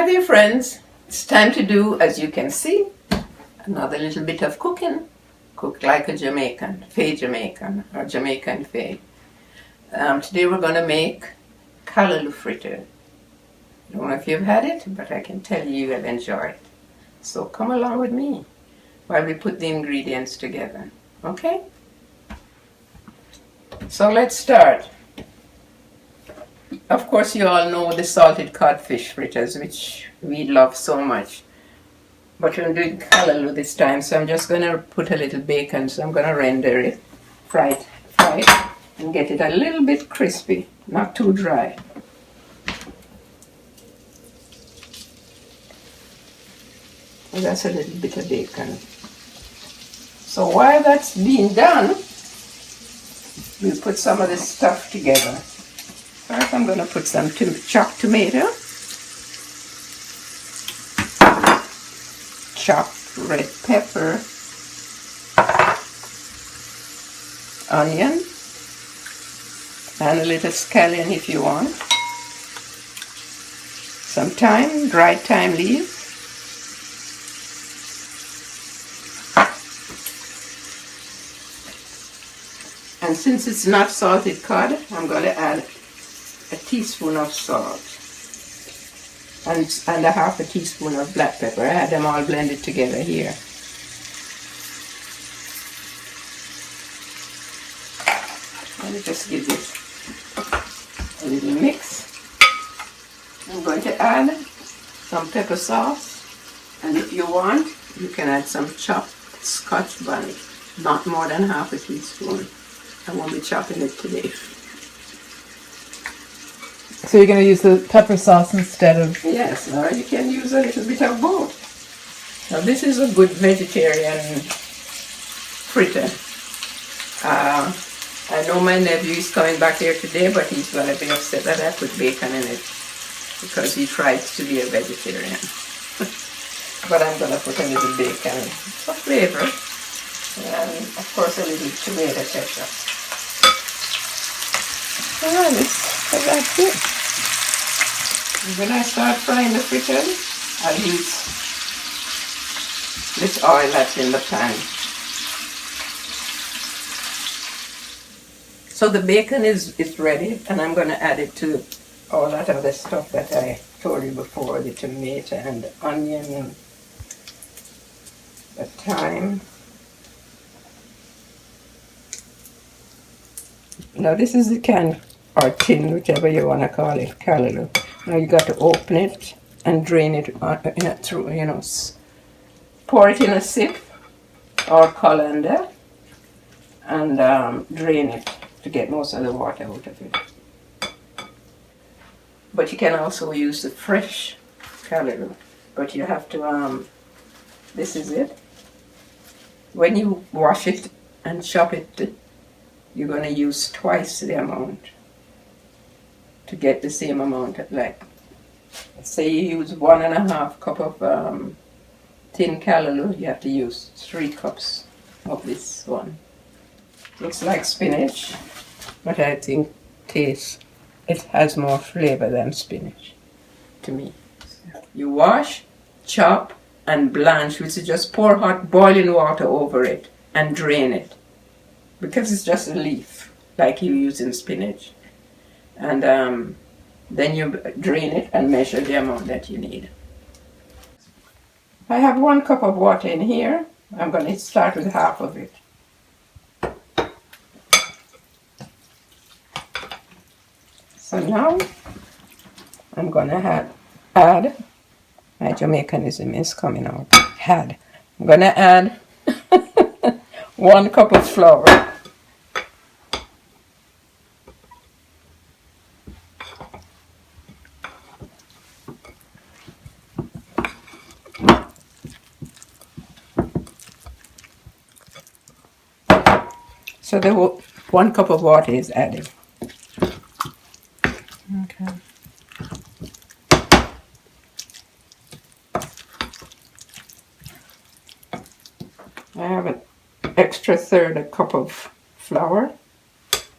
Hi there friends, it's time to do, as you can see, another little bit of cooking. Cook like a Jamaican, Fay Jamaican or Jamaican Fay. Today we're going to make Callaloo Fritters. I don't know if you've had it, but I can tell you you'll enjoy it. So come along with me while we put the ingredients together, okay? So let's start. Of course you all know the salted codfish fritters, which we love so much. But we're doing callaloo this time, so I'm just going to put a little bacon, so I'm going to render it, fry it, and get it a little bit crispy, not too dry. So that's a little bit of bacon. So while that's being done, we'll put some of this stuff together. First I'm going to put some chopped tomato, chopped red pepper, onion, and a little scallion if you want, some thyme, dried thyme leaves, and since it's not salted cod, I'm going to add a teaspoon of salt and a half a teaspoon of black pepper. I had them all blended together here. Let me just give this a little mix. I'm going to add some pepper sauce, and if you want, you can add some chopped Scotch bonnet, not more than half a teaspoon. I won't be chopping it today. So you're going to use the pepper sauce instead of... Yes, or you can use a little bit of both. Now this is a good vegetarian fritter. I know my nephew is coming back here today, but he's going to be upset that I put bacon in it because he tries to be a vegetarian. But I'm going to put a little bacon for flavor, and of course a little tomato ketchup. And that's it. When I start frying the fritters, I'll use this oil that's in the pan. So the bacon is ready, and I'm going to add it to all that other stuff that I told you before, the tomato and the onion and the thyme. Now this is the can or tin, whichever you want to call it, callaloo. Now you got to open it and drain it through, pour it in a sieve or colander and drain it to get most of the water out of it. But you can also use the fresh callaloo, but you have to, this is it. When you wash it and chop it, you're going to use twice the amount to get the same amount of, like, say you use 1.5 cup of tin callaloo, you have to use 3 cups of this one. Looks like spinach, but I think it has more flavor than spinach to me. You wash, chop, and blanch, which is just pour hot boiling water over it and drain it, because it's just a leaf like you use in spinach. And then you drain it and measure the amount that you need. I have 1 cup of water in here. I'm going to start with half of it. So now I'm going to add, my Jamaicanism is coming out, I'm going to add 1 cup of flour. So the 1 cup of water is added. Okay. I have an extra third a cup of flour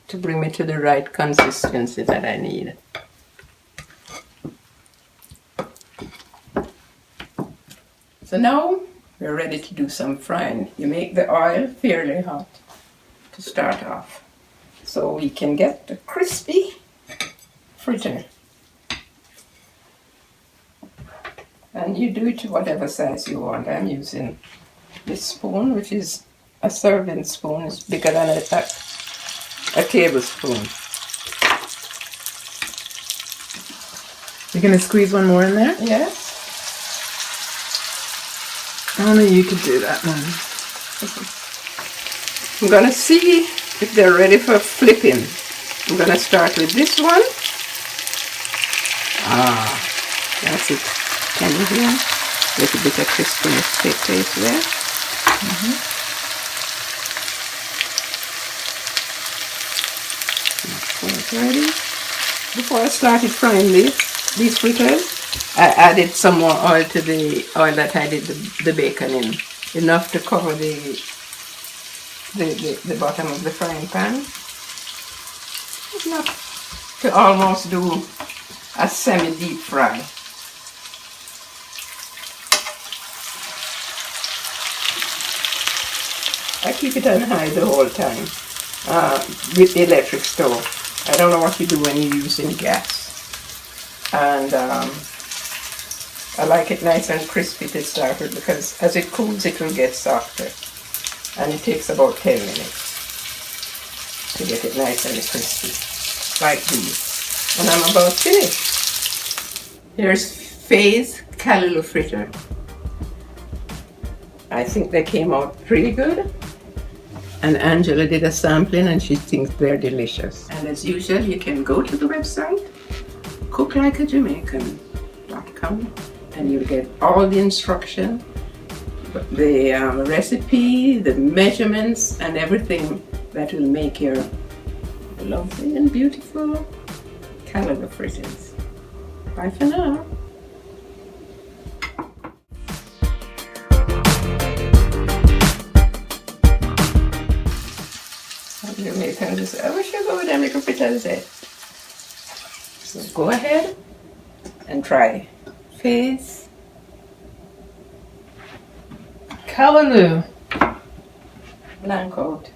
to bring me to the right consistency that I need. So now we're ready to do some frying. You make the oil fairly hot to start off, so we can get the crispy fritter. And you do it to whatever size you want. I'm using this spoon, which is a serving spoon. It's bigger than a tablespoon. You're going to squeeze one more in there? Yes. Only you could do that one. I'm going to see if they're ready for flipping. I'm going to start with this one. That's it. Can you hear? A little bit of crispiness take place there. That's ready. Before I started frying these fritters, I added some more oil to the oil that I did the bacon in, enough to cover the bottom of the frying pan. Enough to almost do a semi-deep fry. I keep it on high the whole time with the electric stove. I don't know what you do when you're using gas. And I like it nice and crispy to start with, because as it cools it will get softer. And it takes about 10 minutes to get it nice and crispy, like these. And I'm about finished. Here's Fay's Callaloo Fritter. I think they came out pretty good. And Angela did a sampling and she thinks they're delicious. And as usual, you can go to the website, cooklikeajamaican.com, and you'll get all the instruction, the recipe, the measurements, and everything that will make your lovely and beautiful Callaloo fritters. Bye for now. Jamaicans, I wish I go with them little fritters there. So go ahead and try Fay's Callaloo. Blanc out.